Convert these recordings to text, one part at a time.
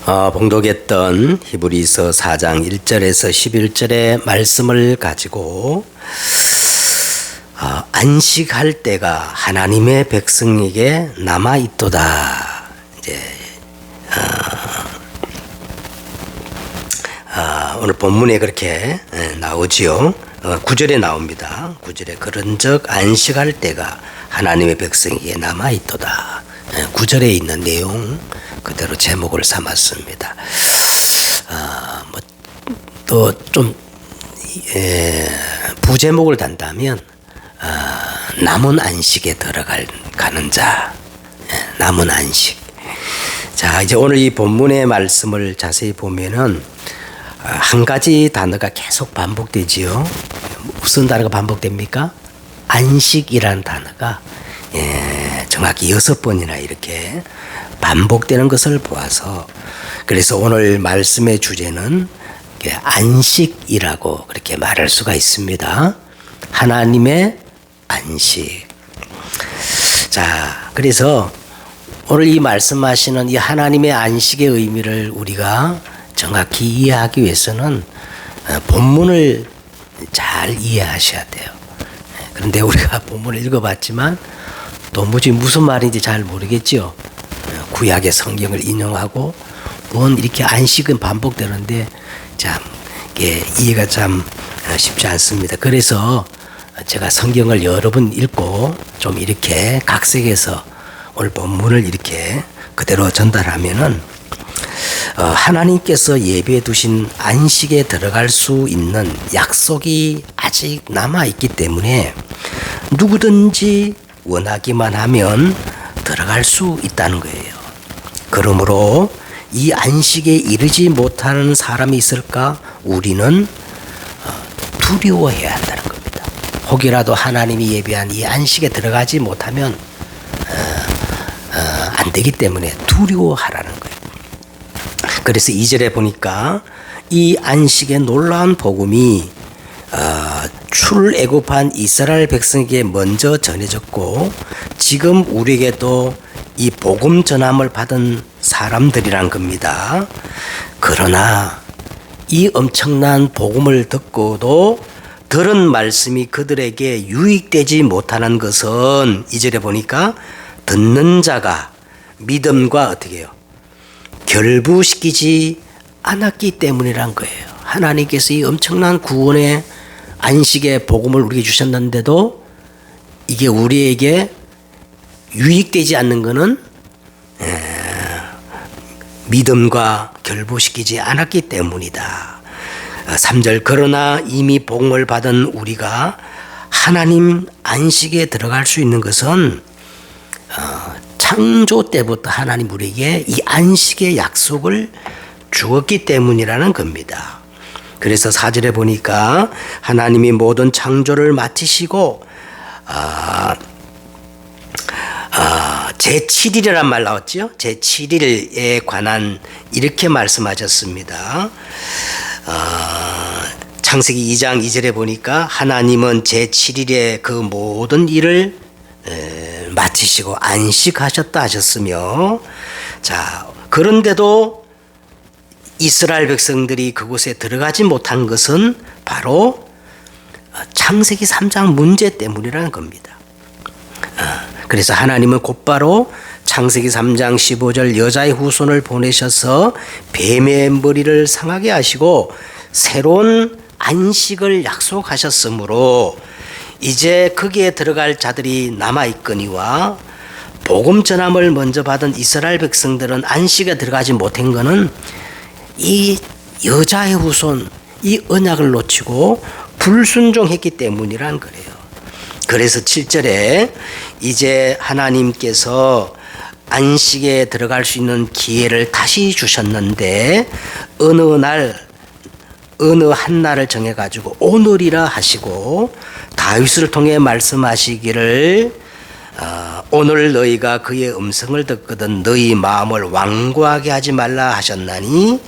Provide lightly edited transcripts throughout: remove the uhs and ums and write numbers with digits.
봉독했던 히브리서 4장 1절에서 11절의 말씀을 가지고 안식할 때가 하나님의 백성에게 남아 있도다. 이제 오늘 본문에 그렇게 나오지요. 9절에 나옵니다. 9절에 그런즉 안식할 때가 하나님의 백성에게 남아 있도다. 9절에 있는 내용 그대로 제목을 삼았습니다. 또 좀 부제목을 단다면 남은 안식에 가는 자, 남은 안식. 자, 이제 오늘 이 본문의 말씀을 자세히 보면은 한 가지 단어가 계속 반복되지요. 무슨 단어가 반복됩니까? 안식이라는 단어가 정확히 6번이나 이렇게 반복되는 것을 보아서, 그래서 오늘 말씀의 주제는 안식이라고 그렇게 말할 수가 있습니다. 하나님의 안식. 자, 그래서 오늘 이 말씀하시는 이 하나님의 안식의 의미를 우리가 정확히 이해하기 위해서는 본문을 잘 이해하셔야 돼요. 그런데 우리가 본문을 읽어봤지만 도무지 무슨 말인지 잘 모르겠죠. 구약의 성경을 인용하고 뭔 이렇게 안식은 반복되는데 참 이해가 참 쉽지 않습니다. 그래서 제가 성경을 여러 번 읽고 좀 이렇게 각색해서 오늘 본문을 이렇게 그대로 전달하면은 하나님께서 예비해 두신 안식에 들어갈 수 있는 약속이 아직 남아 있기 때문에 누구든지 원하기만 하면 들어갈 수 있다는 거예요. 그러므로 이 안식에 이르지 못하는 사람이 있을까? 우리는 두려워해야 한다는 겁니다. 혹이라도 하나님이 예비한 이 안식에 들어가지 못하면 안 되기 때문에 두려워하라는 거예요. 그래서 2절에 보니까 이 안식의 놀라운 복음이 출애굽한 이스라엘 백성에게 먼저 전해졌고 지금 우리에게도 이 복음 전함을 받은 사람들이란 겁니다. 그러나 이 엄청난 복음을 듣고도 들은 말씀이 그들에게 유익되지 못하는 것은 2절에 보니까 듣는 자가 믿음과 어떻게 해요? 결부시키지 않았기 때문이란 거예요. 하나님께서 이 엄청난 구원의 안식의 복음을 우리에게 주셨는데도 이게 우리에게 유익되지 않는 것은 믿음과 결부시키지 않았기 때문이다. 3절 그러나 이미 복음을 받은 우리가 하나님 안식에 들어갈 수 있는 것은 창조 때부터 하나님 우리에게 이 안식의 약속을 주었기 때문이라는 겁니다. 그래서 4절에 보니까 하나님이 모든 창조를 마치시고 제7일이란 말 나왔죠. 제7일에 관한 이렇게 말씀하셨습니다. 창세기 2장 2절에 보니까 하나님은 제7일에 그 모든 일을 마치시고 안식하셨다 하셨으며, 자, 그런데도 이스라엘 백성들이 그곳에 들어가지 못한 것은 바로 창세기 3장 문제 때문이라는 겁니다. 그래서 하나님은 곧바로 창세기 3장 15절 여자의 후손을 보내셔서 뱀의 머리를 상하게 하시고 새로운 안식을 약속하셨으므로 이제 거기에 들어갈 자들이 남아있거니와 복음 전함을 먼저 받은 이스라엘 백성들은 안식에 들어가지 못한 것은 이 여자의 후손, 이 언약을 놓치고 불순종했기 때문이란 거예요. 그래서 7절에 이제 하나님께서 안식에 들어갈 수 있는 기회를 다시 주셨는데 어느 한 날을 정해가지고 오늘이라 하시고 다윗을 통해 말씀하시기를 오늘 너희가 그의 음성을 듣거든 너희 마음을 완고하게 하지 말라 하셨나니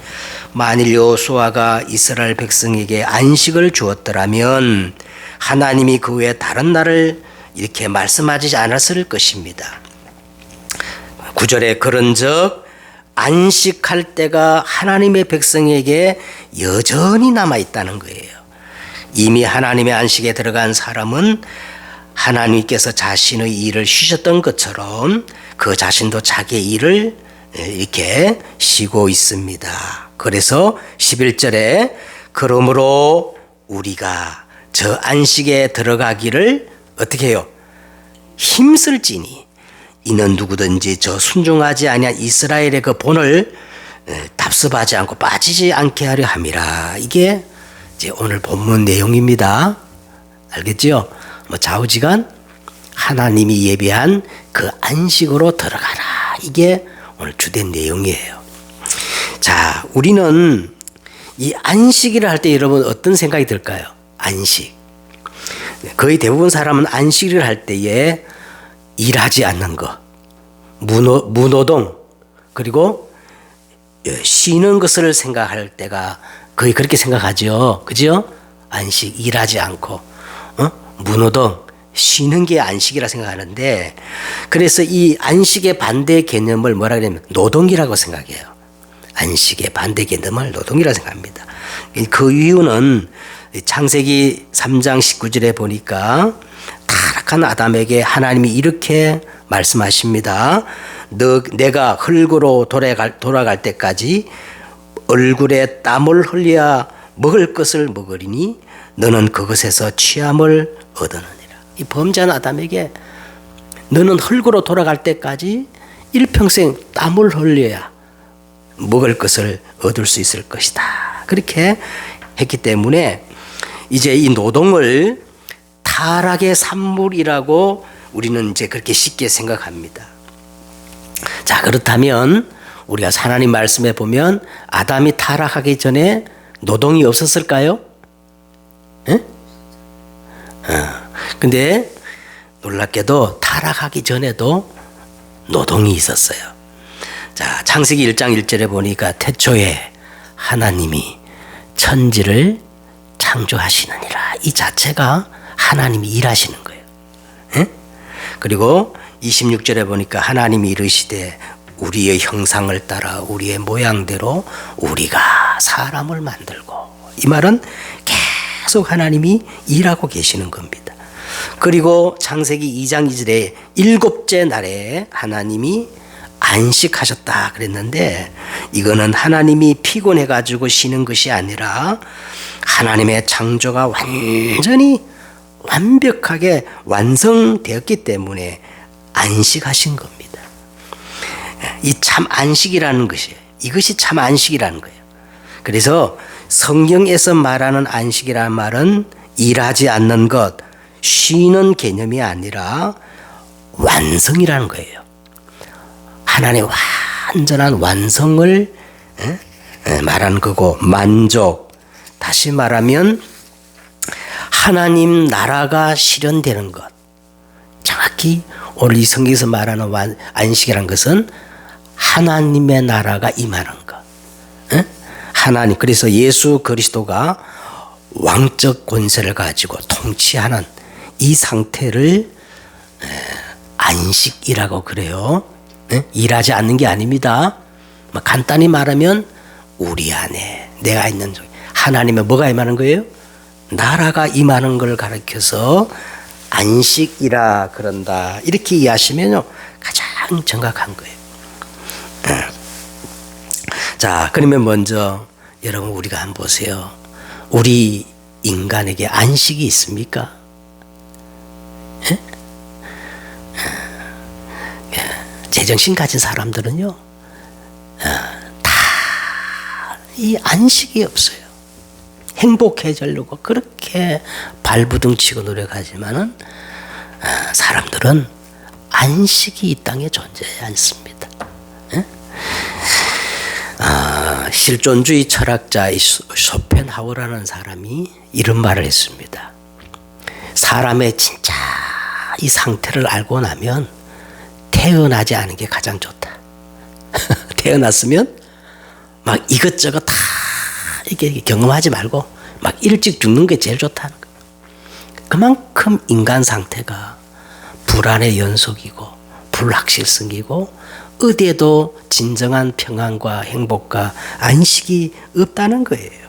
만일 여호수아가 이스라엘 백성에게 안식을 주었더라면 하나님이 그 외에 다른 날을 이렇게 말씀하지 않았을 것입니다. 9절에 그런즉 안식할 때가 하나님의 백성에게 여전히 남아 있다는 거예요. 이미 하나님의 안식에 들어간 사람은 하나님께서 자신의 일을 쉬셨던 것처럼 그 자신도 자기의 일을 이렇게 쉬고 있습니다. 그래서 11절에 그러므로 우리가 저 안식에 들어가기를 어떻게 해요? 힘쓸지니 이는 누구든지 저 순종하지 아니한 이스라엘의 그 본을 답습하지 않고 빠지지 않게 하려 함이라. 이게 이제 오늘 본문 내용입니다. 알겠죠? 뭐 좌우지간 하나님이 예비한 그 안식으로 들어가라. 이게 오늘 주된 내용이에요. 자, 우리는 이 안식일을 할 때 여러분 어떤 생각이 들까요? 안식. 거의 대부분 사람은 안식일을 할 때에 일하지 않는 것, 무노동, 그리고 쉬는 것을 생각할 때가 거의 그렇게 생각하죠. 그죠? 안식, 일하지 않고, 무노동, 쉬는 게 안식이라 생각하는데, 그래서 이 안식의 반대 개념을 뭐라 그러냐면 노동이라고 생각해요. 안식의 반대 개념을 노동이라 생각합니다. 그 이유는 창세기 3장 19절에 보니까 타락한 아담에게 하나님이 이렇게 말씀하십니다. 내가 흙으로 돌아갈 때까지 얼굴에 땀을 흘려야 먹을 것을 먹으리니 너는 그것에서 취함을 얻으느니라. 이 범죄한 아담에게 너는 흙으로 돌아갈 때까지 일평생 땀을 흘려야 먹을 것을 얻을 수 있을 것이다. 그렇게 했기 때문에 이제 이 노동을 타락의 산물이라고 우리는 이제 그렇게 쉽게 생각합니다. 자, 그렇다면 우리가 하나님 말씀에 보면 아담이 타락하기 전에 노동이 없었을까요? 근데 놀랍게도 타락하기 전에도 노동이 있었어요. 자, 창세기 1장 1절에 보니까 태초에 하나님이 천지를 창조하시느니라. 이 자체가 하나님이 일하시는 거예요. 그리고 26절에 보니까 하나님이 이르시되 우리의 형상을 따라 우리의 모양대로 우리가 사람을 만들고, 이 말은 계속 하나님이 일하고 계시는 겁니다. 그리고 창세기 2장 2절에 일곱째 날에 하나님이 안식하셨다 그랬는데, 이거는 하나님이 피곤해 가지고 쉬는 것이 아니라 하나님의 창조가 완전히 완벽하게 완성되었기 때문에 안식하신 겁니다. 이 참 안식이라는 것이에요. 이것이 참 안식이라는 거예요. 그래서 성경에서 말하는 안식이라는 말은 일하지 않는 것, 쉬는 개념이 아니라 완성이라는 거예요. 하나님의 완전한 완성을 말하는 거고, 만족, 다시 말하면 하나님 나라가 실현되는 것. 정확히 오늘 이 성경에서 말하는 안식이라는 것은 하나님의 나라가 임하는 것. 하나님, 그래서 예수 그리스도가 왕적 권세를 가지고 통치하는 이 상태를 안식이라고 그래요. 일하지 않는 게 아닙니다. 간단히 말하면 우리 안에 내가 있는 하나님의 뭐가 임하는 거예요? 나라가 임하는 걸 가르쳐서 안식이라 그런다. 이렇게 이해하시면요 가장 정확한 거예요. 자, 그러면 먼저 여러분 우리가 한번 보세요. 우리 인간에게 안식이 있습니까? 제정신 가진 사람들은요 다 이 안식이 없어요. 행복해지려고 그렇게 발부둥치고 노력하지만은 사람들은 안식이 이 땅에 존재하지 않습니다. 실존주의 철학자 쇼펜하우어라는 사람이 이런 말을 했습니다. 사람의 진짜 이 상태를 알고 나면 태어나지 않은 게 가장 좋다. 태어났으면 막 이것저것 다 이렇게 경험하지 말고 막 일찍 죽는 게 제일 좋다는 거예요. 그만큼 인간 상태가 불안의 연속이고 불확실성이고 어디에도 진정한 평안과 행복과 안식이 없다는 거예요.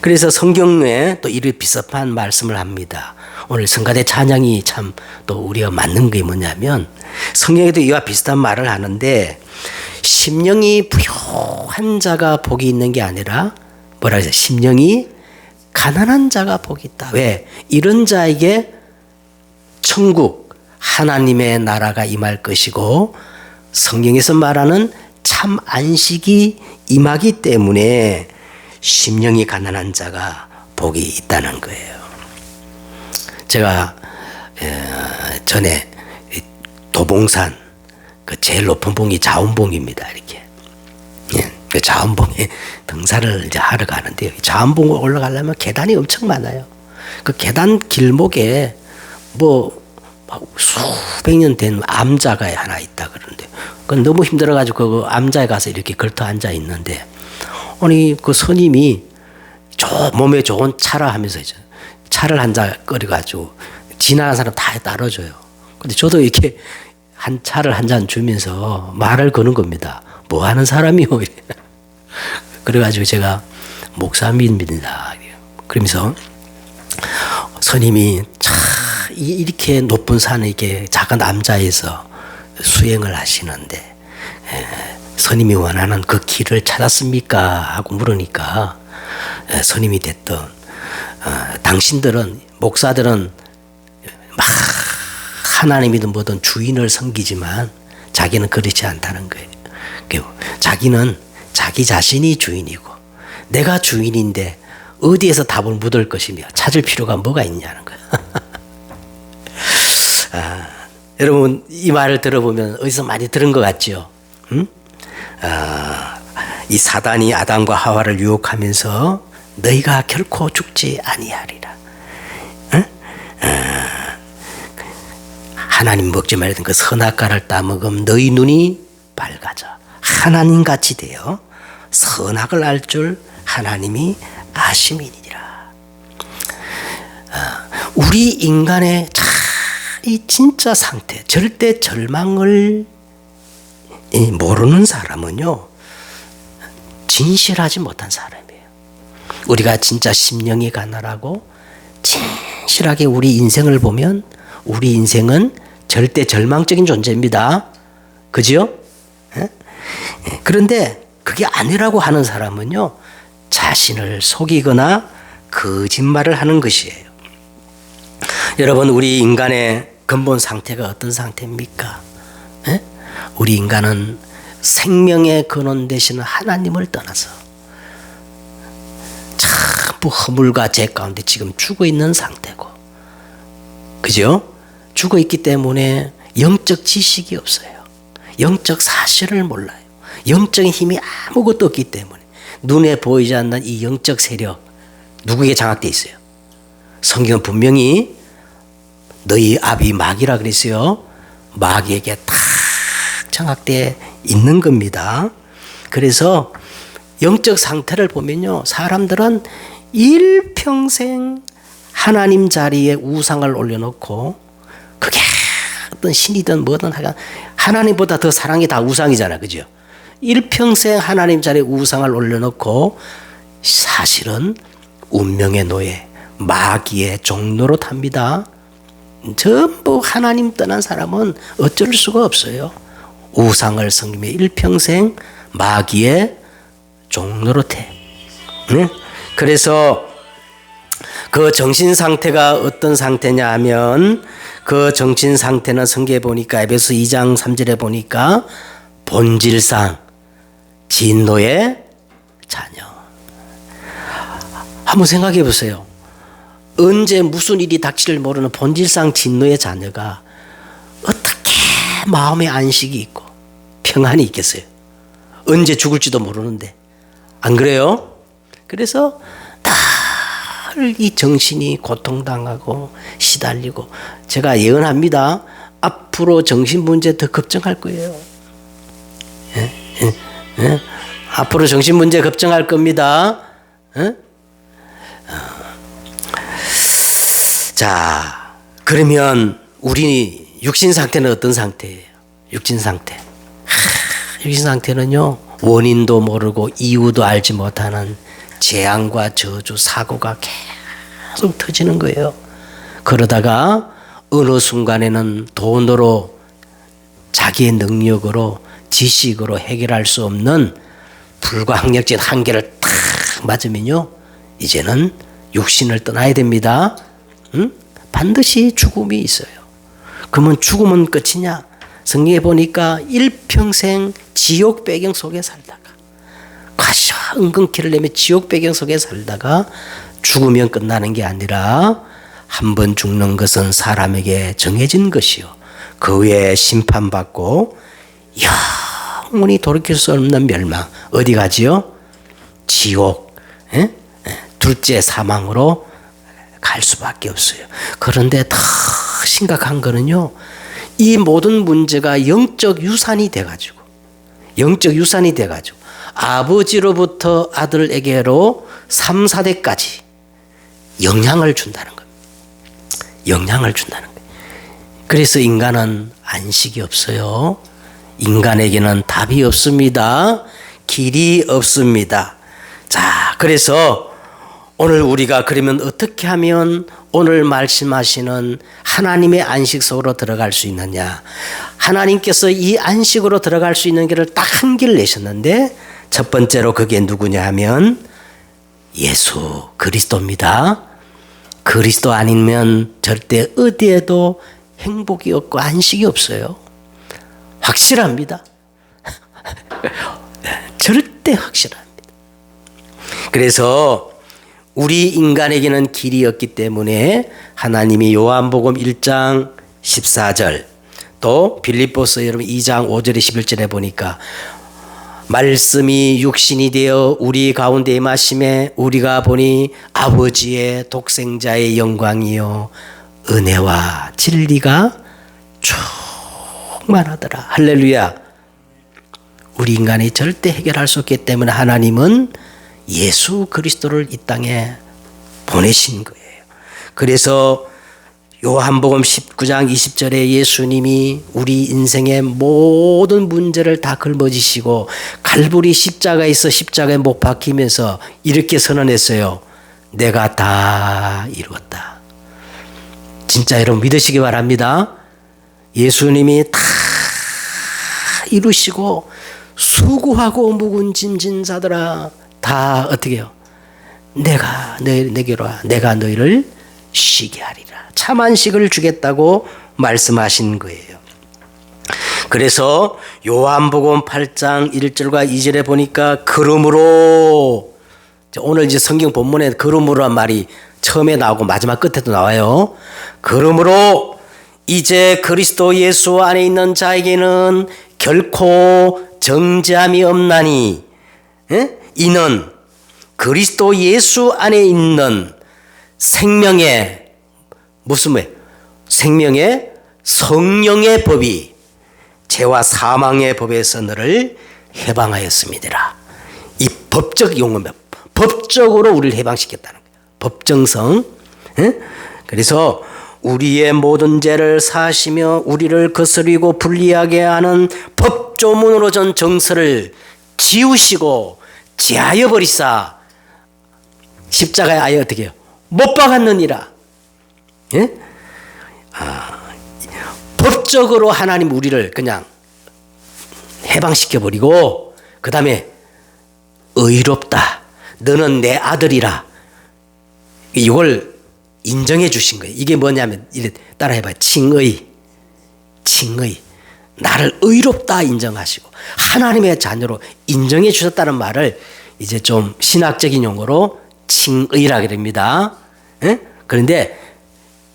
그래서 성경에 또 이를 비슷한 말씀을 합니다. 오늘 성가대 찬양이 참 또 우리가 맞는 게 뭐냐면 성경에도 이와 비슷한 말을 하는데 심령이 부요한 자가 복이 있는 게 아니라 뭐라 그러죠? 심령이 가난한 자가 복이 있다. 왜? 이런 자에게 천국 하나님의 나라가 임할 것이고 성경에서 말하는 참 안식이 임하기 때문에 심령이 가난한 자가 복이 있다는 거예요. 제가 전에 도봉산 그 제일 높은 봉이 자원봉입니다. 이렇게 그 자원봉에 등산을 이제 하러 가는데요. 자원봉을 올라가려면 계단이 엄청 많아요. 그 계단 길목에 뭐 수백 년 된 암자가 하나 있다 그러는데 그건 너무 힘들어가지고 그 암자에 가서 이렇게 걸터 앉아 있는데 아니 그 스님이 몸에 좋은 차라 하면서 이제 차를 한 잔 끓여가지고 지나가는 사람 다 따라줘요. 근데 저도 이렇게 한 차를 한 잔 주면서 말을 거는 겁니다. 뭐 하는 사람이요? 그래가지고 제가 목사입니다. 그러면서 스님이 이렇게 높은 산에 이렇게 작은 암자에서 수행을 하시는데 스님이 원하는 그 길을 찾았습니까? 하고 물으니까 스님이 됐던 당신들은 목사들은 막 하나님이든 뭐든 주인을 섬기지만 자기는 그렇지 않다는 거예요. 자기는 자기 자신이 주인이고 내가 주인인데 어디에서 답을 묻을 것이며 찾을 필요가 뭐가 있냐는 거예요. 여러분 이 말을 들어보면 어디서 많이 들은 것 같죠? 응? 이 사단이 아담과 하와를 유혹하면서 너희가 결코 죽지 아니하리라. 응? 하나님 먹지 말던 그 선악과를 따먹으면 너희 눈이 밝아져 하나님같이 되어 선악을 알 줄 하나님이 아심이니라. 우리 인간의 이 진짜 상태, 절대 절망을 모르는 사람은요 진실하지 못한 사람이에요. 우리가 진짜 심령이 가난하고 진실하게 우리 인생을 보면 우리 인생은 절대 절망적인 존재입니다. 그죠? 그런데 그게 아니라고 하는 사람은요 자신을 속이거나 거짓말을 하는 것이에요. 여러분 우리 인간의 근본 상태가 어떤 상태입니까? 우리 인간은 생명의 근원 되시는 하나님을 떠나서 전부 허물과 죄 가운데 지금 죽어 있는 상태고, 그죠? 죽어 있기 때문에 영적 지식이 없어요. 영적 사실을 몰라요. 영적인 힘이 아무것도 없기 때문에 눈에 보이지 않는 이 영적 세력 누구에게 장악되어 있어요? 성경은 분명히 너희 아비 마귀라 그랬어요. 마귀에게 탁 장악되어 있는 겁니다. 그래서 영적 상태를 보면요 사람들은 일평생 하나님 자리에 우상을 올려놓고 그게 어떤 신이든 뭐든 하여간 하나님보다 더 사랑이 다 우상이잖아, 그죠? 일평생 하나님 자리에 우상을 올려놓고 사실은 운명의 노예 마귀의 종로로 탑니다. 전부 하나님 떠난 사람은 어쩔 수가 없어요. 우상을 섬기며 일평생 마귀의 종로로 태. 네? 그래서 그 정신 상태가 어떤 상태냐 하면 그 정신 상태는 성경에 보니까 에베소 2장 3절에 보니까 본질상 진노의 자녀. 한번 생각해 보세요. 언제 무슨 일이 닥칠지 모르는 본질상 진노의 자녀가 어떻게 마음의 안식이 있고 평안이 있겠어요? 언제 죽을지도 모르는데. 안 그래요? 그래서 늘 이 정신이 고통당하고 시달리고, 제가 예언합니다. 앞으로 정신 문제 더 걱정할 거예요. 앞으로 정신 문제 걱정할 겁니다. 자, 그러면 우리 육신 상태는 어떤 상태예요? 육신 상태. 육신 상태는요, 원인도 모르고 이유도 알지 못하는 재앙과 저주, 사고가 계속 터지는 거예요. 그러다가 어느 순간에는 돈으로, 자기의 능력으로, 지식으로 해결할 수 없는 불가항력적인 한계를 탁 맞으면요, 이제는 육신을 떠나야 됩니다. 응? 반드시 죽음이 있어요. 그러면 죽음은 끝이냐? 성경에 보니까 일평생 지옥 배경 속에 살다가, 가셔 은근키를 내며 지옥 배경 속에 살다가 죽으면 끝나는 게 아니라 한 번 죽는 것은 사람에게 정해진 것이요, 그 외에 심판받고 영원히 돌이킬 수 없는 멸망. 어디 가지요? 지옥. 둘째 사망으로 갈 수밖에 없어요. 그런데 더 심각한 거는요, 이 모든 문제가 영적 유산이 돼가지고 아버지로부터 아들에게로 3, 4대까지 영향을 준다는 겁니다. 영향을 준다는 거예요. 그래서 인간은 안식이 없어요. 인간에게는 답이 없습니다. 길이 없습니다. 자, 그래서 오늘 우리가 그러면 어떻게 하면 오늘 말씀하시는 하나님의 안식 속으로 들어갈 수 있느냐? 하나님께서 이 안식으로 들어갈 수 있는 길을 딱 한 길 내셨는데, 첫 번째로 그게 누구냐 하면 예수 그리스도입니다. 그리스도 아니면 절대 어디에도 행복이 없고 안식이 없어요. 확실합니다. 절대 확실합니다. 그래서 우리 인간에게는 길이 없기 때문에 하나님이 요한복음 1장 14절, 또 빌립보서 여러분 2장 5절에 11절에 보니까 말씀이 육신이 되어 우리 가운데 임하심에 우리가 보니 아버지의 독생자의 영광이요 은혜와 진리가 충만하더라. 할렐루야. 우리 인간이 절대 해결할 수 없기 때문에 하나님은 예수 그리스도를 이 땅에 보내신 거예요. 그래서 요한복음 19장 20절에 예수님이 우리 인생의 모든 문제를 다 걸머지시고 갈보리 십자가에서 십자가에 못 박히면서 이렇게 선언했어요. 내가 다 이루었다. 진짜 여러분 믿으시기 바랍니다. 예수님이 다 이루시고 수고하고 묵은 짐진 자들아 다 어떻게 해요? 내게로 와. 내가 너희를 쉬게 하리라. 참 안식을 주겠다고 말씀하신 거예요. 그래서 요한복음 8장 1절과 2절에 보니까 그러므로, 오늘 이제 성경 본문에 그러므로란 말이 처음에 나오고 마지막 끝에도 나와요. 그러므로 이제 그리스도 예수 안에 있는 자에게는 결코 정죄함이 없나니, 이는 그리스도 예수 안에 있는 생명의 무슨 말? 생명의 성령의 법이 죄와 사망의 법에서 너를 해방하였습니다. 이 법적 용어입니다. 법적으로 우리를 해방시켰다는 거예요. 법정성. 그래서 우리의 모든 죄를 사하시며 우리를 거스리고 불리하게 하는 법조문으로 전 정서를 지우시고 제하여 버리사 십자가에 아예 어떻게 해요? 못 박았느니라. 예? 법적으로 하나님 우리를 그냥 해방시켜버리고 그 다음에 의롭다. 너는 내 아들이라. 이걸 인정해 주신 거예요. 이게 뭐냐면 따라해봐요. 칭의. 나를 의롭다 인정하시고 하나님의 자녀로 인정해 주셨다는 말을 이제 좀 신학적인 용어로 칭의라 그럽니다. 예? 그런데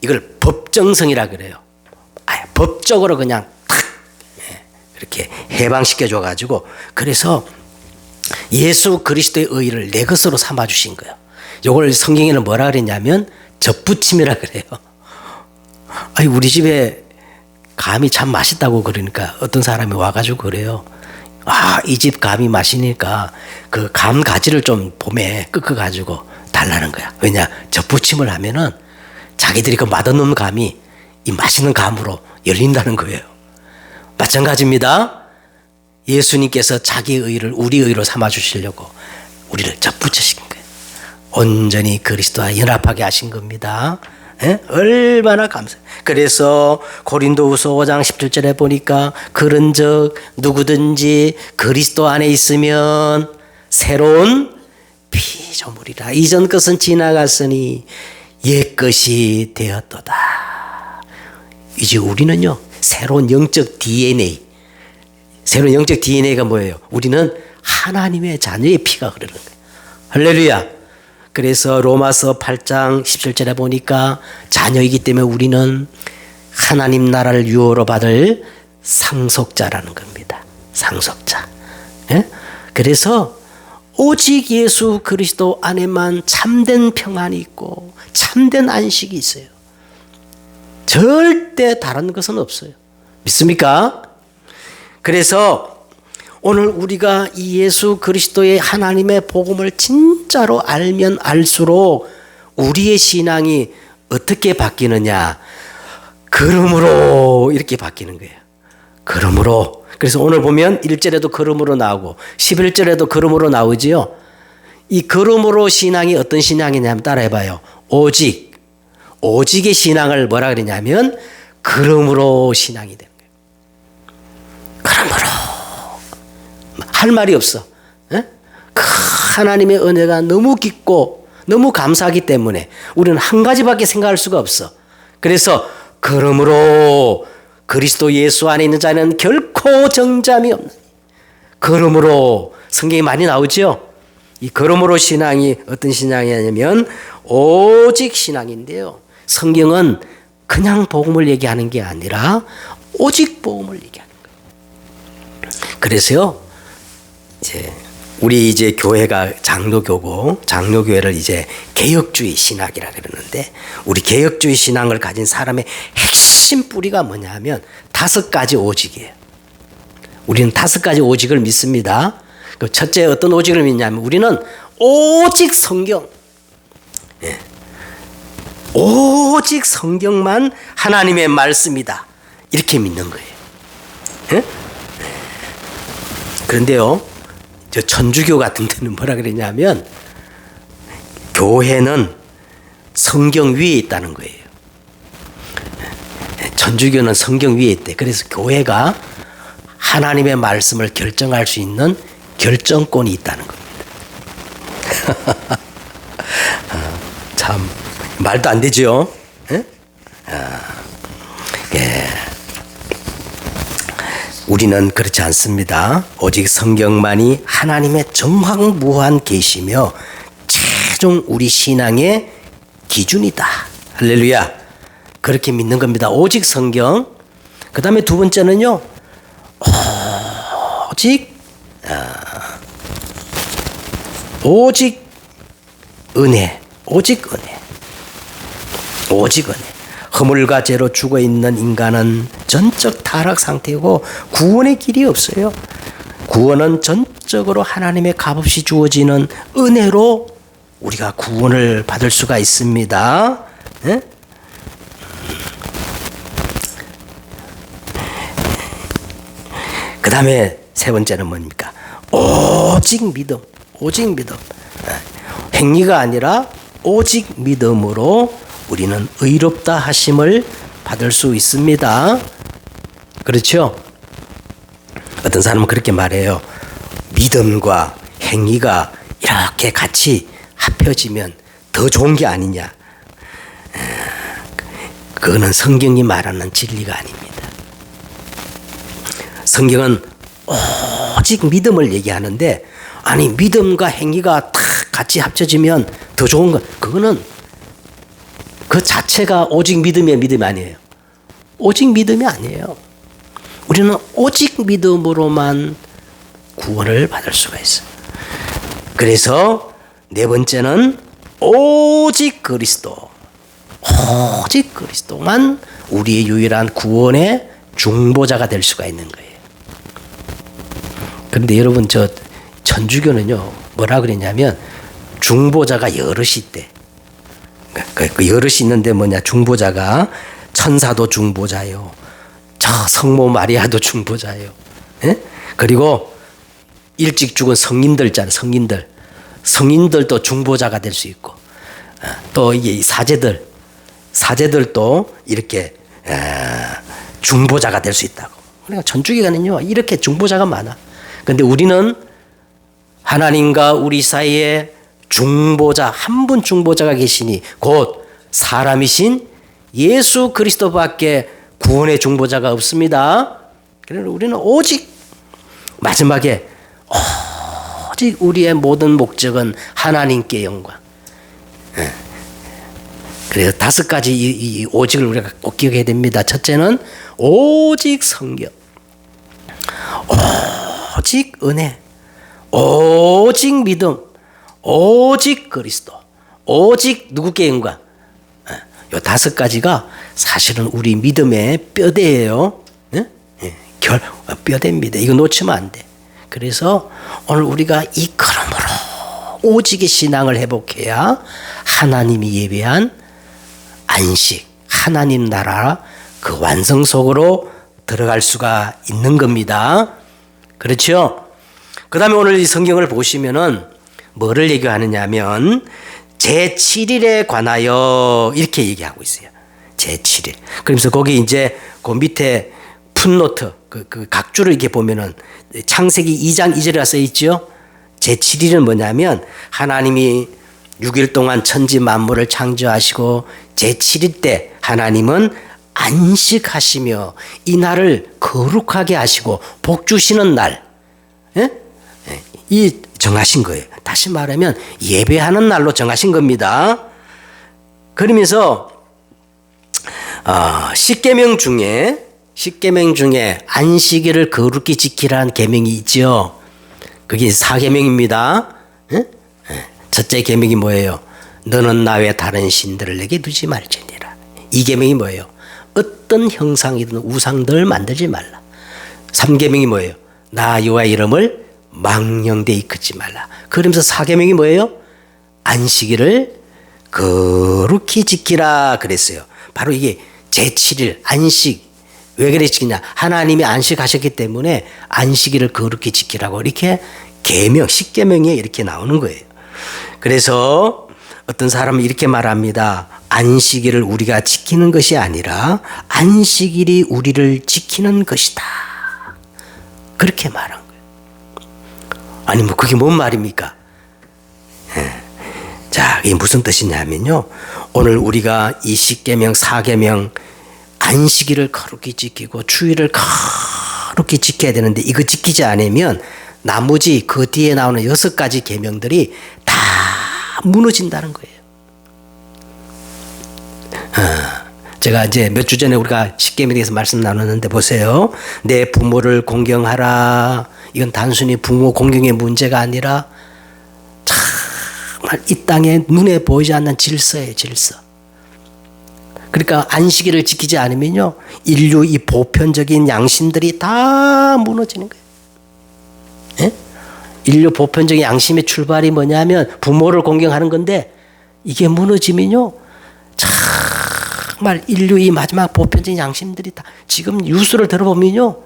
이걸 법정성이라 그래요. 법적으로 그냥 탁 이렇게 해방시켜 줘가지고 그래서 예수 그리스도의 의를 내 것으로 삼아 주신 거예요. 이걸 성경에는 뭐라 그랬냐면 접붙임이라 그래요. 아니 우리 집에 감이 참 맛있다고 그러니까 어떤 사람이 와가지고 그래요. 이 집 감이 맛있으니까 그 감 가지를 좀 봄에 꺾어가지고 달라는 거야. 왜냐 접붙임을 하면은 자기들이 그 맛없는 감이 이 맛있는 감으로 열린다는 거예요. 마찬가지입니다. 예수님께서 자기의 의를 우리 의로 삼아주시려고 우리를 접붙이신 거예요. 온전히 그리스도와 연합하게 하신 겁니다. 에? 얼마나 감사해요. 그래서 고린도후서 5장 17절에 보니까 그런즉 누구든지 그리스도 안에 있으면 새로운 피조물이라. 이전 것은 지나갔으니 옛 것이 되었도다. 이제 우리는요, 새로운 영적 DNA. 새로운 영적 DNA가 뭐예요? 우리는 하나님의 자녀의 피가 흐르는 거예요. 할렐루야. 그래서 로마서 8장 17절에 보니까 자녀이기 때문에 우리는 하나님 나라를 유업으로 받을 상속자라는 겁니다. 상속자. 예? 그래서 오직 예수 그리스도 안에만 참된 평안이 있고 참된 안식이 있어요. 절대 다른 것은 없어요. 믿습니까? 그래서 오늘 우리가 이 예수 그리스도의 하나님의 복음을 진짜로 알면 알수록 우리의 신앙이 어떻게 바뀌느냐. 걸음으로 이렇게 바뀌는 거예요. 걸음으로. 그래서 오늘 보면 1절에도 걸음으로 나오고 11절에도 걸음으로 나오지요. 이 걸음으로 신앙이 어떤 신앙이냐면 따라해봐요. 오직의 신앙을 뭐라 그러냐면 걸음으로 신앙이 되는 거예요. 걸음으로. 할 말이 없어. 에? 하나님의 은혜가 너무 깊고 너무 감사하기 때문에 우리는 한 가지밖에 생각할 수가 없어. 그래서 걸음으로 그리스도 예수 안에 있는 자는 결코 정잠이 없는. 걸음으로 성경이 많이 나오죠. 이 걸음으로 신앙이 어떤 신앙이냐면 오직 신앙인데요. 성경은 그냥 복음을 얘기하는 게 아니라 오직 복음을 얘기하는 거예요. 그래서요, 우리 교회가 장로교고 장로교회를 개혁주의 신학이라 그러는데 우리 개혁주의 신앙을 가진 사람의 핵심 뿌리가 뭐냐면 5가지 오직이에요. 우리는 5가지 오직을 믿습니다. 첫째 어떤 오직을 믿냐면 우리는 오직 성경. 예. 오직 성경만 하나님의 말씀이다. 이렇게 믿는 거예요. 예? 그런데요, 저 천주교 같은 데는 뭐라 그러냐면 교회는 성경 위에 있다는 거예요. 천주교는 성경 위에 있대. 그래서 교회가 하나님의 말씀을 결정할 수 있는 결정권이 있다는 겁니다. 참 말도 안 되죠. 예? 예. 우리는 그렇지 않습니다. 오직 성경만이 하나님의 정확무한 계시며 최종 우리 신앙의 기준이다. 할렐루야. 그렇게 믿는 겁니다. 오직 성경. 그 다음에 두 번째는요, 오직 은혜. 오직 은혜. 오직 은혜. 허물과 죄로 죽어 있는 인간은 전적 타락 상태이고 구원의 길이 없어요. 구원은 전적으로 하나님의 값없이 주어지는 은혜로 우리가 구원을 받을 수가 있습니다. 네? 그 다음에 세 번째는 뭡니까? 오직 믿음. 오직 믿음. 행위가 아니라 오직 믿음으로 우리는 의롭다 하심을 받을 수 있습니다. 그렇죠? 어떤 사람은 그렇게 말해요. 믿음과 행위가 이렇게 같이 합쳐지면 더 좋은 게 아니냐. 그거는 성경이 말하는 진리가 아닙니다. 성경은 오직 믿음을 얘기하는데, 아니 믿음과 행위가 다 같이 합쳐지면 더 좋은 것, 그거는 그 자체가 오직 믿음이 아니에요. 오직 믿음이 아니에요. 우리는 오직 믿음으로만 구원을 받을 수가 있어요. 그래서 네 번째는 오직 그리스도. 오직 그리스도만 우리의 유일한 구원의 중보자가 될 수가 있는 거예요. 그런데 여러분, 저 천주교는요, 뭐라 그랬냐면 중보자가 여럿이 있대. 그 여럿이 있는데 뭐냐, 중보자가 천사도 중보자요, 저 성모 마리아도 중보자요. 예? 그리고 일찍 죽은 성인들 있잖아요. 성인들도 중보자가 될 수 있고, 또 이게 사제들도 이렇게 중보자가 될 수 있다고. 그러니까 천주교가는요 이렇게 중보자가 많아. 그런데 우리는 하나님과 우리 사이에 중보자, 한 분 중보자가 계시니 곧 사람이신 예수 그리스도밖에 구원의 중보자가 없습니다. 그래서 우리는 오직 마지막에 오직 우리의 모든 목적은 하나님께 영광. 그래서 5가지 이 오직을 우리가 꼭 기억해야 됩니다. 첫째는 오직 성경, 오직 은혜, 오직 믿음, 오직 그리스도, 오직 누구께 영광. 요 5가지가 사실은 우리 믿음의 뼈대예요. 뼈대입니다. 이거 놓치면 안 돼. 그래서 오늘 우리가 이 걸음으로 오직의 신앙을 회복해야 하나님이 예배한 안식, 하나님 나라 그 완성 속으로 들어갈 수가 있는 겁니다. 그렇죠? 그 다음에 오늘 이 성경을 보시면은 뭐를 얘기하느냐 하면 제7일에 관하여 이렇게 얘기하고 있어요. 제7일. 그러면서 거기 이제 그 밑에 풋노트, 그 각주를 이렇게 보면은 창세기 2장 2절에 써 있죠. 제7일은 뭐냐면 하나님이 6일 동안 천지 만물을 창조하시고 제7일 때 하나님은 안식하시며 이 날을 거룩하게 하시고 복 주시는 날, 이 정하신 거예요. 다시 말하면 예배하는 날로 정하신 겁니다. 그러면서 십계명 중에 안식일을 거룩히 지키라는 계명이 있죠. 그게 4계명입니다. 첫째 계명이 뭐예요? 너는 나 외 다른 신들을 내게 두지 말지니라. 2계명이 뭐예요? 어떤 형상이든 우상들 만들지 말라. 3계명이 뭐예요? 나 여호와의 이름을 망령되이 이끌지 말라. 그러면서 4계명이 뭐예요? 안식일을 거룩히 지키라 그랬어요. 바로 이게 제7일 안식. 왜 그래 지키냐? 하나님이 안식하셨기 때문에 안식일을 거룩히 지키라고 이렇게 계명, 10계명에 이렇게 나오는 거예요. 그래서 어떤 사람은 이렇게 말합니다. 안식일을 우리가 지키는 것이 아니라 안식일이 우리를 지키는 것이다. 그렇게 말한 거예요. 아니 뭐 그게 뭔 말입니까? 자, 이게 무슨 뜻이냐면요. 오늘 우리가 이 10계명, 4계명 안식일을 거룩히 지키고 주일을 거룩히 지켜야 되는데 이거 지키지 않으면 나머지 그 뒤에 나오는 6가지 계명들이 다 무너진다는 거예요. 제가 이제 몇 주 전에 우리가 10계명에 대해서 말씀 나눴는데 보세요. 내 부모를 공경하라. 이건 단순히 부모 공경의 문제가 아니라 정말 이 땅에 눈에 보이지 않는 질서예요. 질서. 그러니까 안식일을 지키지 않으면요 인류 이 보편적인 양심들이 다 무너지는 거예요. 인류 보편적인 양심의 출발이 뭐냐면 부모를 공경하는 건데 이게 무너지면요 정말 인류의 마지막 보편적인 양심들이 다 지금 뉴스를 들어보면요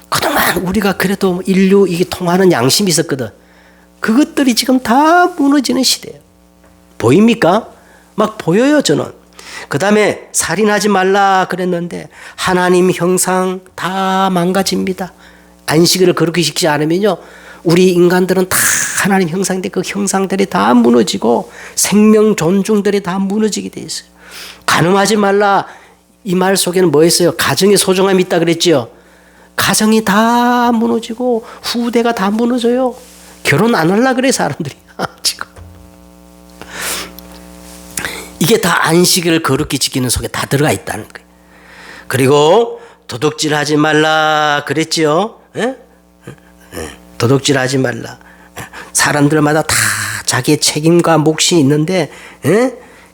그동안 우리가 그래도 인류 이게 통하는 양심이 있었거든. 그것들이 지금 다 무너지는 시대예요. 보입니까? 막 보여요 저는. 그 다음에 살인하지 말라 그랬는데 하나님 형상 다 망가집니다. 안식일을 그렇게 지키지 않으면요 우리 인간들은 다 하나님 형상인데 그 형상들이 다 무너지고 생명 존중들이 다 무너지게 돼 있어요. 간음하지 말라 이 말 속에는 뭐 있어요? 가정의 소중함이 있다 그랬죠. 가정이 다 무너지고 후대가 다 무너져요. 결혼 안 하려고 그래 사람들이 지금. 이게 다 안식일을 거룩히 지키는 속에 다 들어가 있다는 거예요. 그리고 도둑질하지 말라 그랬죠. 도둑질하지 말라. 사람들마다 다 자기의 책임과 몫이 있는데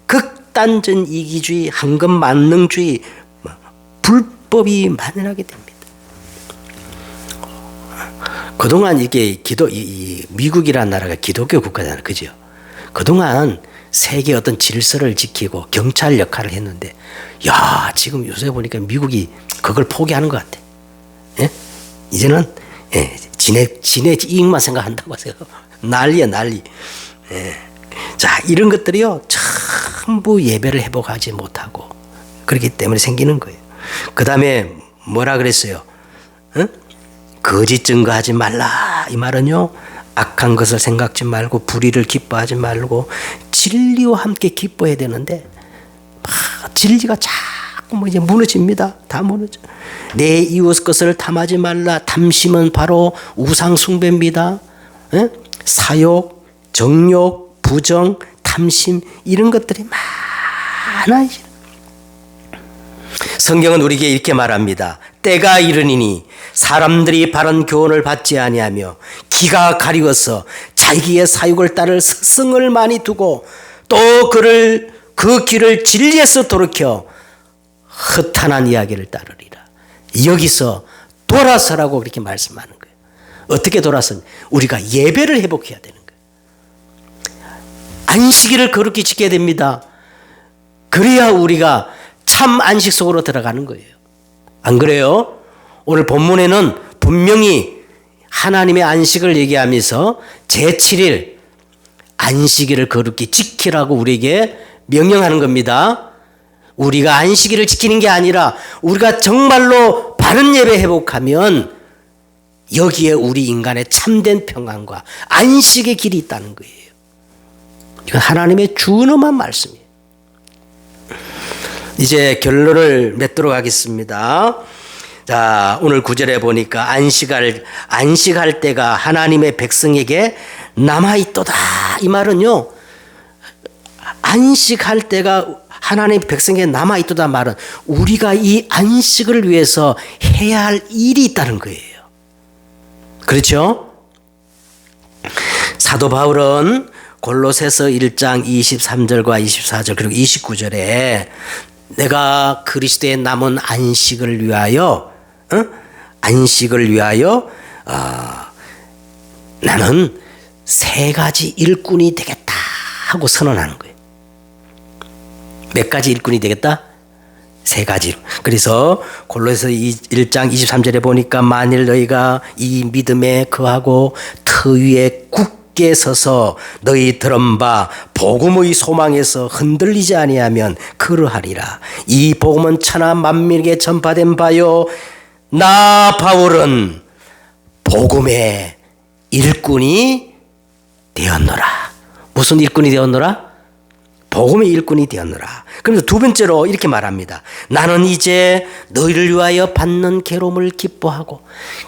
극단적 이기주의, 황금만능주의, 불법이 만연하게 됩니다. 그동안 이게 미국이라는 나라가 기독교 국가잖아요. 그죠? 그동안 세계 어떤 질서를 지키고 경찰 역할을 했는데, 야, 지금 요새 보니까 미국이 그걸 포기하는 것 같아. 예? 이제는 예, 지네 이익만 생각한다고 하세요. 난리야, 난리. 예. 자, 이런 것들이요, 전부 예배를 회복하지 못하고 그렇기 때문에 생기는 거예요. 그 다음에 뭐라 그랬어요? 응? 거짓 증거하지 말라. 이 말은요, 악한 것을 생각지 말고 불의를 기뻐하지 말고 진리와 함께 기뻐해야 되는데 진리가 자꾸 뭐 이제 무너집니다. 다 무너져. 내 이웃 것을 탐하지 말라. 탐심은 바로 우상 숭배입니다. 에? 사욕, 정욕, 부정, 탐심 이런 것들이 많아. 성경은 우리에게 이렇게 말합니다. 때가 이르니니 사람들이 바른 교훈을 받지 아니하며 기가 가리워서 자기의 사욕을 따를 스승을 많이 두고 또 그 길을 진리에서 돌이켜 허탄한 이야기를 따르리라. 여기서 돌아서라고 그렇게 말씀하는 거예요. 어떻게 돌아서? 우리가 예배를 회복해야 되는 거예요. 안식일을 거룩히 지켜야 됩니다. 그래야 우리가 참 안식 속으로 들어가는 거예요. 안 그래요? 오늘 본문에는 분명히 하나님의 안식을 얘기하면서 제7일 안식일을 거룩히 지키라고 우리에게 명령하는 겁니다. 우리가 안식일을 지키는 게 아니라 우리가 정말로 바른 예배 회복하면 여기에 우리 인간의 참된 평안과 안식의 길이 있다는 거예요. 이건 하나님의 준엄한 말씀이에요. 이제 결론을 맺도록 하겠습니다. 자, 오늘 9절에 보니까 안식할 때가 하나님의 백성에게 남아있도다. 이 말은요, 안식할 때가 하나님 백성에게 남아있도다 말은 우리가 이 안식을 위해서 해야 할 일이 있다는 거예요. 그렇죠? 사도 바울은 골로새서 1장 23절과 24절 그리고 29절에 내가 그리스도의 남은 안식을 위하여 나는 3가지 일꾼이 되겠다 하고 선언하는 거예요. 몇 가지 일꾼이 되겠다? 3가지. 그래서 골로새서 1장 23절에 보니까 만일 너희가 이 믿음에 거하고 터 위에 굳게 서서 너희 들은 바 복음의 소망에서 흔들리지 아니하면 그러하리라. 이 복음은 천하 만민에게 전파된 바요 나 바울은 복음의 일꾼이 되었노라. 무슨 일꾼이 되었노라? 복음의 일꾼이 되었노라. 그래서 두 번째로 이렇게 말합니다. 나는 이제 너희를 위하여 받는 괴로움을 기뻐하고.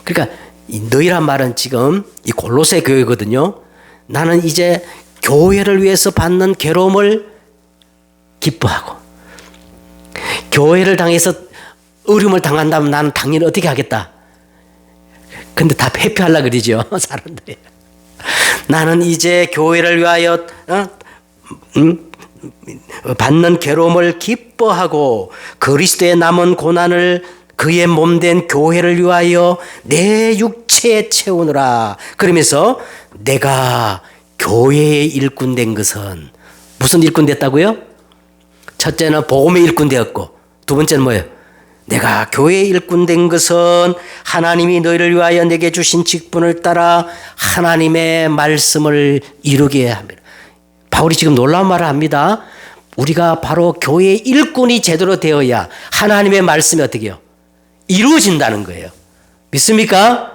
그러니까 이 너희란 말은 지금 이 골로새 교회거든요. 나는 이제 교회를 위해서 받는 괴로움을 기뻐하고. 교회를 당해서 어려움을 당한다면 나는 당연히 어떻게 하겠다. 근데 다 회피하려고 그러죠, 사람들이. 나는 이제 교회를 위하여 받는 괴로움을 기뻐하고 그리스도의 남은 고난을 그의 몸된 교회를 위하여 내 육체에 채우느라. 그러면서 내가 교회의 일꾼 된 것은 무슨 일꾼 됐다고요? 첫째는 복음의 일꾼 되었고 두 번째는 뭐예요? 내가 교회의 일꾼 된 것은 하나님이 너희를 위하여 내게 주신 직분을 따라 하나님의 말씀을 이루게 합니다. 바울이 지금 놀라운 말을 합니다. 우리가 바로 교회의 일꾼이 제대로 되어야 하나님의 말씀이 어떻게 해요? 이루어진다는 거예요. 믿습니까?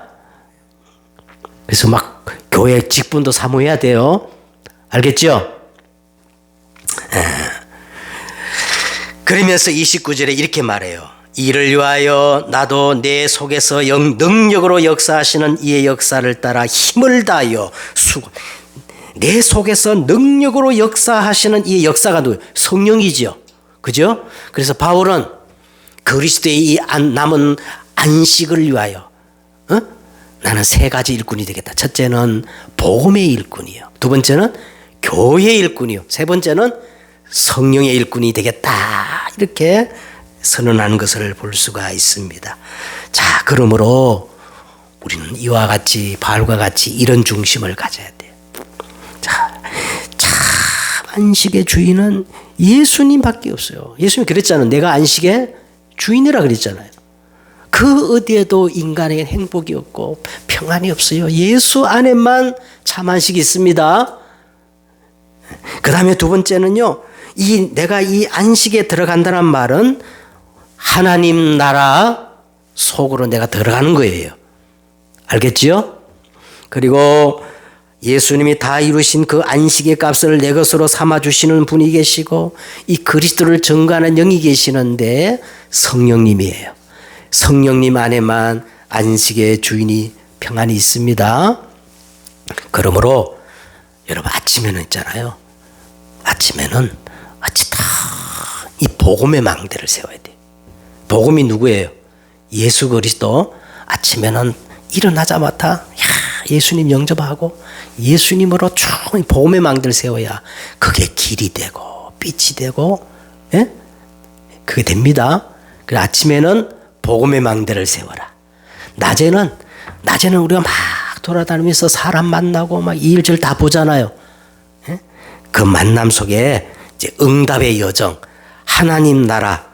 그래서 막 교회 직분도 사모해야 돼요. 알겠죠? 그러면서 29절에 이렇게 말해요. 이를 위하여 나도 내 속에서 능력으로 역사하시는 이의 역사를 따라 힘을 다하여 내 속에서 능력으로 역사하시는 이 역사가 누구예요? 성령이죠. 그죠? 그래서 바울은 그리스도의 이 남은 안식을 위하여 나는 3가지 일꾼이 되겠다. 첫째는 복음의 일꾼이요. 두 번째는 교회의 일꾼이요. 세 번째는 성령의 일꾼이 되겠다. 이렇게 선언하는 것을 볼 수가 있습니다. 자, 그러므로 우리는 이와 같이 바울과 같이 이런 중심을 가져야 돼요. 자, 참 안식의 주인은 예수님밖에 없어요. 예수님이 그랬잖아요. 내가 안식의 주인이라 그랬잖아요. 그 어디에도 인간에게 행복이 없고 평안이 없어요. 예수 안에만 참 안식이 있습니다. 그 다음에 두 번째는요, 내가 이 안식에 들어간다는 말은 하나님 나라 속으로 내가 들어가는 거예요. 알겠지요? 그리고 예수님이 다 이루신 그 안식의 값을 내 것으로 삼아주시는 분이 계시고 이 그리스도를 증거하는 영이 계시는데 성령님이에요. 성령님 안에만 안식의 주인이 평안이 있습니다. 그러므로 여러분 아침에는 있잖아요. 아침에는 어찌 다 이 복음의 망대를 세워야 돼. 복음이 누구예요? 예수 그리스도. 아침에는 일어나자마자 예수님 영접하고 예수님으로 쭉 복음의 망대를 세워야 그게 길이 되고 빛이 되고, 예? 그게 됩니다. 그래 아침에는 복음의 망대를 세워라. 낮에는 우리가 막 돌아다니면서 사람 만나고 막 일절 다 보잖아요. 예? 그 만남 속에 이제 응답의 여정, 하나님 나라,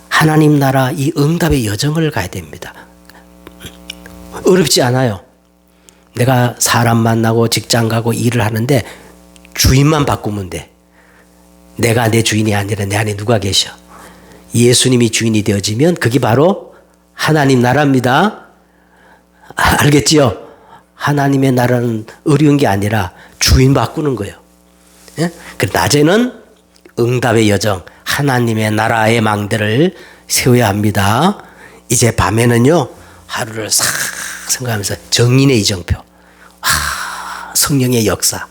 하나님 나라 이 응답의 여정을 가야 됩니다. 어렵지 않아요. 내가 사람 만나고 직장 가고 일을 하는데 주인만 바꾸면 돼. 내가 내 주인이 아니라 내 안에 누가 계셔? 예수님이 주인이 되어지면 그게 바로 하나님 나라입니다. 알겠지요? 하나님의 나라는 어려운 게 아니라 주인 바꾸는 거예요. 예? 낮에는 응답의 여정, 하나님의 나라의 망대를 세워야 합니다. 이제 밤에는요, 하루를 싹 생각하면서 정인의 이정표, 성령의 역사,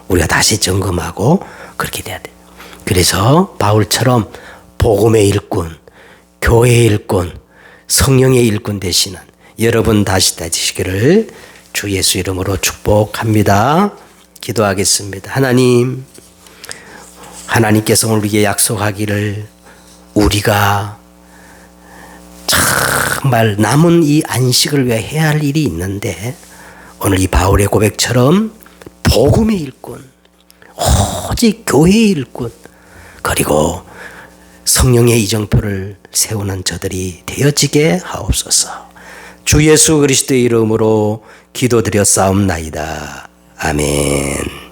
우리가 다시 점검하고 그렇게 돼야 돼요. 그래서 바울처럼 복음의 일꾼, 교회의 일꾼, 성령의 일꾼 되시는 여러분 다시 되시기를 주 예수 이름으로 축복합니다. 기도하겠습니다. 하나님께서 우리에게 약속하기를 우리가 정말 남은 이 안식을 위해 해야 할 일이 있는데 오늘 이 바울의 고백처럼 복음의 일꾼, 오직 교회의 일꾼, 그리고 성령의 이정표를 세우는 저들이 되어지게 하옵소서. 주 예수 그리스도의 이름으로 기도드렸사옵나이다. 아멘.